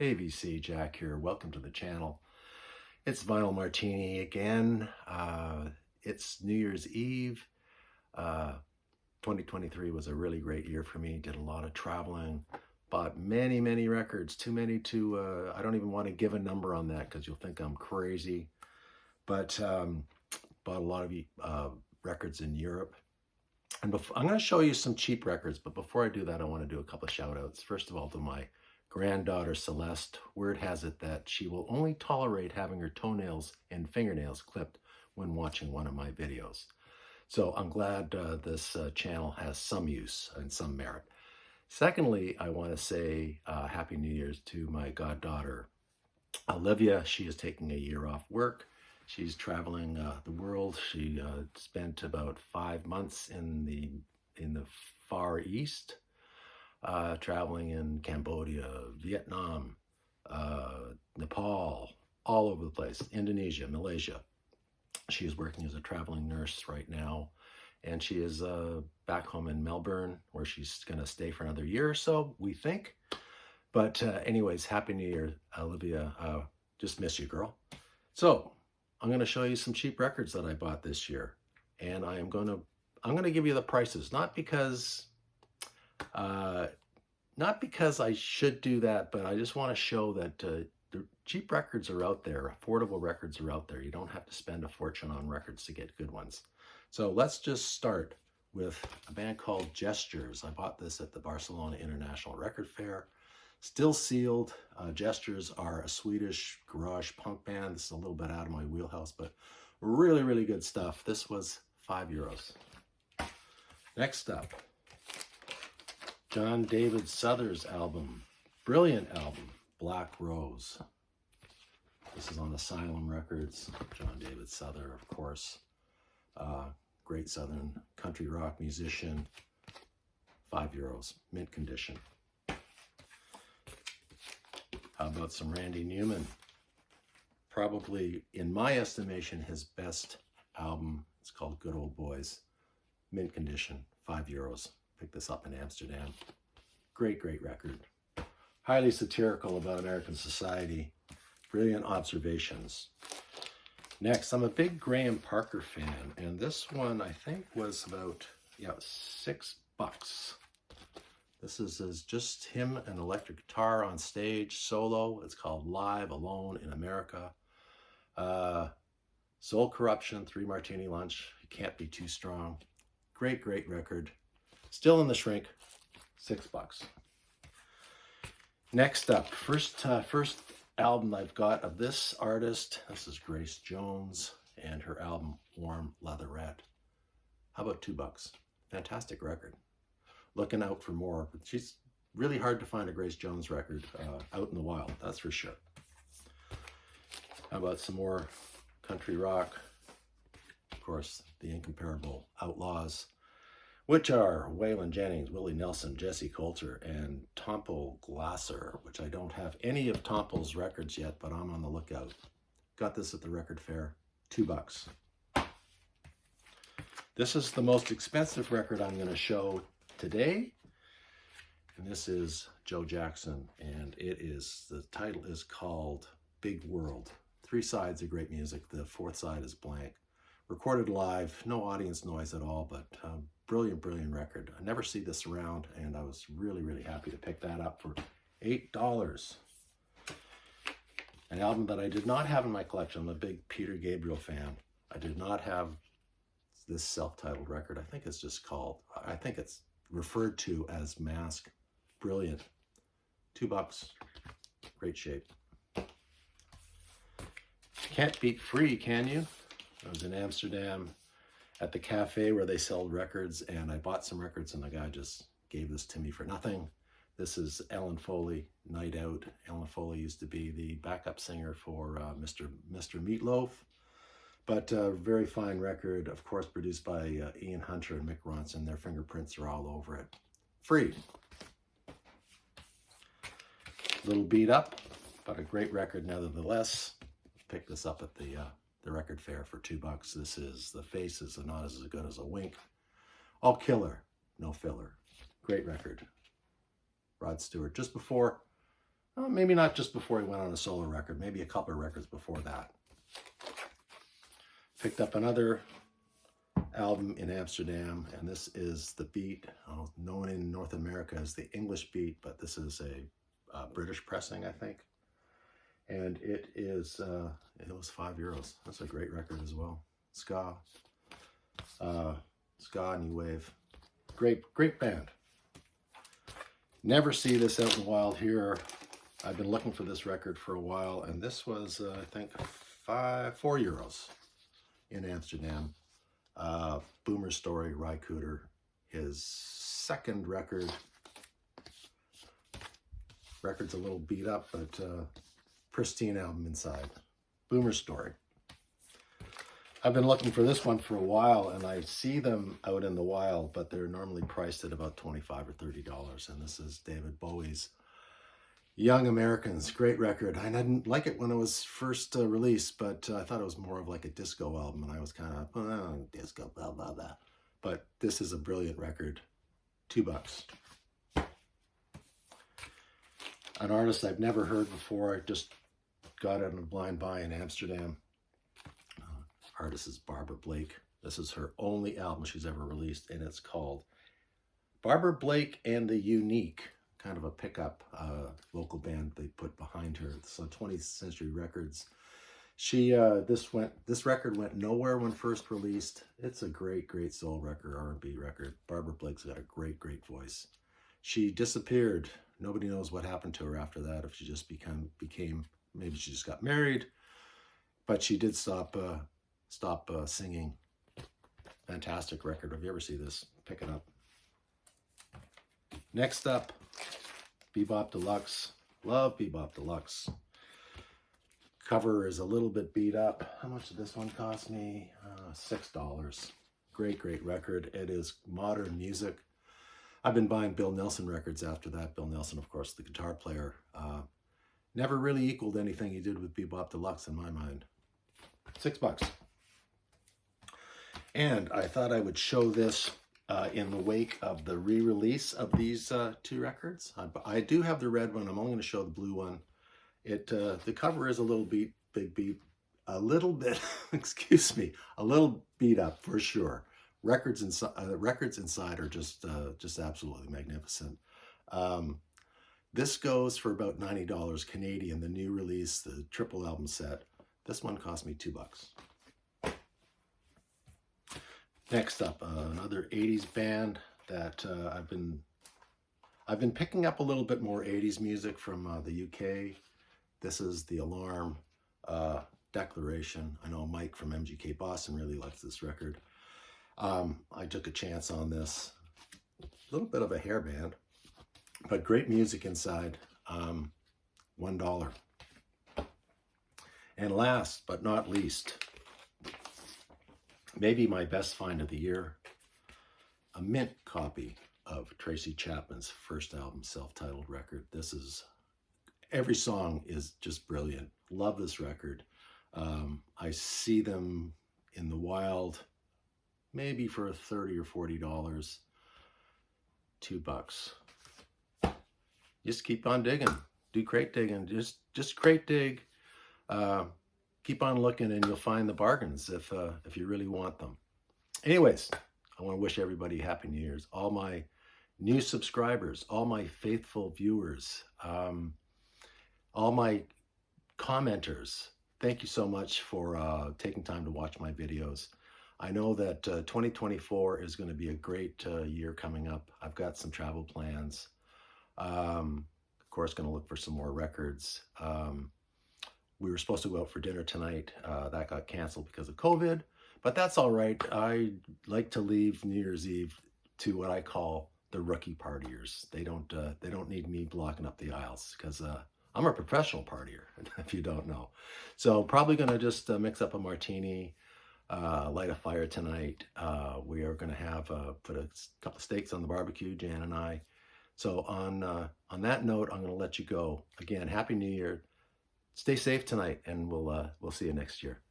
AVC Jack here. Welcome to the channel. It's Vinyl Martini again. It's New Year's Eve. 2023 was a really great year for me. Did a lot of traveling. Bought many records. Too many to, I don't even want to give a number on that because you'll think I'm crazy. But bought a lot of records in Europe. And I'm going to show you some cheap records. But before I do that, I want to do a couple of shout outs. First of all, to my granddaughter Celeste. Word has it that she will only tolerate having her toenails and fingernails clipped when watching one of my videos. So I'm glad this channel has some use and some merit. Secondly, I want to say Happy New Year's to my goddaughter Olivia. She is taking a year off work. She's traveling the world. She spent about 5 months in the Far East. Traveling in Cambodia, Vietnam, Nepal, all over the place, Indonesia, Malaysia. She is working as a traveling nurse right now, and she is back home in Melbourne, where she's going to stay for another year or so, we think. But anyways, Happy New Year, Olivia. Just miss you, girl. So I'm going to show you some cheap records that I bought this year, and I'm going to give you the prices, not because I should do that, but I just want to show that the cheap records are out there, affordable records are out there. You don't have to spend a fortune on records to get good ones. So let's just start with a band called Gestures. I bought this at the Barcelona International Record Fair. Still sealed. Gestures are a Swedish garage punk band. This is a little bit out of my wheelhouse, but really good stuff. This was €5. Next up, John David Souther's album, brilliant album, Black Rose. This is on Asylum Records. John David Souther, of course, great Southern country rock musician. €5, mint condition. How about some Randy Newman? Probably, in my estimation, his best album. It's called Good Old Boys, mint condition, €5. Picked this up in Amsterdam. Great record. Highly satirical about American society. Brilliant observations. Next, I'm a big Graham Parker fan, and this one I think was about $6. This is just him and electric guitar on stage, solo. It's called Live Alone in America. Soul Corruption, 3 Martini Lunch. You can't be too strong. Great record. Still in the shrink, $6. Next up, first album I've got of this artist. This is Grace Jones and her album Warm Leatherette. How about $2? Fantastic record. Looking out for more. She's really hard to find a Grace Jones record out in the wild, that's for sure. How about some more country rock? Of course, the incomparable Outlaws, which are Waylon Jennings, Willie Nelson, Jesse Coulter, and Tompo Glasser, which I don't have any of Tompo's records yet, but I'm on the lookout. Got this at the record fair, $2. This is the most expensive record I'm going to show today, and this is Joe Jackson, and the title is called Big World. 3 sides of great music. The 4th side is blank. Recorded live, no audience noise at all, but brilliant record. I never see this around, and I was really happy to pick that up for $8. An album that I did not have in my collection. I'm a big Peter Gabriel fan. I did not have this self-titled record. I think it's referred to as Mask. Brilliant. $2. Great shape. Can't beat Free, can you? I was in Amsterdam at the cafe where they sell records, and I bought some records, and the guy just gave this to me for nothing. This is Ellen Foley, Night Out. Ellen Foley used to be the backup singer for Mr. Meatloaf, but very fine record, of course, produced by Ian Hunter and Mick Ronson. Their fingerprints are all over it. Free. Little beat up, but a great record nevertheless. Picked this up at the record fair for $2. This is The Faces Are Not As Good As a Wink. All killer, no filler. Great record. Rod Stewart. Just before Maybe not just before he went on a solo record, maybe a couple of records before that. Picked up another album in Amsterdam, and this is the Beat, known in North America as the English Beat, but this is a British pressing, I think. And it was €5. That's a great record as well. Ska, new wave. Great band. Never see this out in the wild here. I've been looking for this record for a while, and this was, I think, €4 in Amsterdam. Boomer Story, Ry Cooder, his second record. Record's a little beat up, but pristine album inside. Boomer Story. I've been looking for this one for a while, and I see them out in the wild, but they're normally priced at about $25 or $30. And this is David Bowie's Young Americans. Great record. I didn't like it when it was first released, but I thought it was more of like a disco album, and I was kind of, disco, blah, blah, blah. But this is a brilliant record. $2. An artist I've never heard before. I just got it on a blind buy in Amsterdam. Artist is Barbara Blake. This is her only album she's ever released, and it's called Barbara Blake and the Unique, kind of a pickup local band they put behind her. So 20th Century Records. This record went nowhere when first released. It's a great soul record, R&B record. Barbara Blake's got a great voice. She disappeared. Nobody knows what happened to her after that. If she just became maybe she just got married, but she did stop singing. Fantastic record. If you ever see this, pick it up. Next up, Bebop Deluxe. Love Bebop Deluxe. Cover is a little bit beat up. How much did this one cost me? $6. Great record. It is modern music. I've been buying Bill Nelson records after that. Bill Nelson, of course, the guitar player. Never really equaled anything he did with Bebop Deluxe in my mind. $6. And I thought I would show this in the wake of the re-release of these two records. I do have the red one. I'm only going to show the blue one. The cover is a little a little bit, excuse me, a little beat up for sure. Records inside are just absolutely magnificent. This goes for about $90 Canadian. The new release, the triple album set. This one cost me $2. Next up, another 80s band that I've been picking up a little bit more 80s music from the UK. This is The Alarm, Declaration. I know Mike from MGK Boston really likes this record. I took a chance on this. A little bit of a hair band, but great music inside. $1. And last but not least, maybe my best find of the year, a mint copy of Tracy Chapman's first album, self-titled record. Every song is just brilliant. Love this record. I see them in the wild, maybe for $30 or $40. $2. Just keep on digging. Do crate digging. Just crate dig. Keep on looking, and you'll find the bargains if you really want them. Anyways, I want to wish everybody Happy New Year's. All my new subscribers, all my faithful viewers, all my commenters. Thank you so much for taking time to watch my videos. I know that 2024 is going to be a great year coming up. I've got some travel plans. Of course, going to look for some more records. We were supposed to go out for dinner tonight. That got canceled because of COVID, but that's all right. I like to leave New Year's Eve to what I call the rookie partiers. They don't need me blocking up the aisles because I'm a professional partier, if you don't know. So probably going to just mix up a martini, light a fire tonight. We are going to have put a couple of steaks on the barbecue, Jan and I. So on that note, I'm going to let you go. Again, Happy New Year. Stay safe tonight, and we'll see you next year.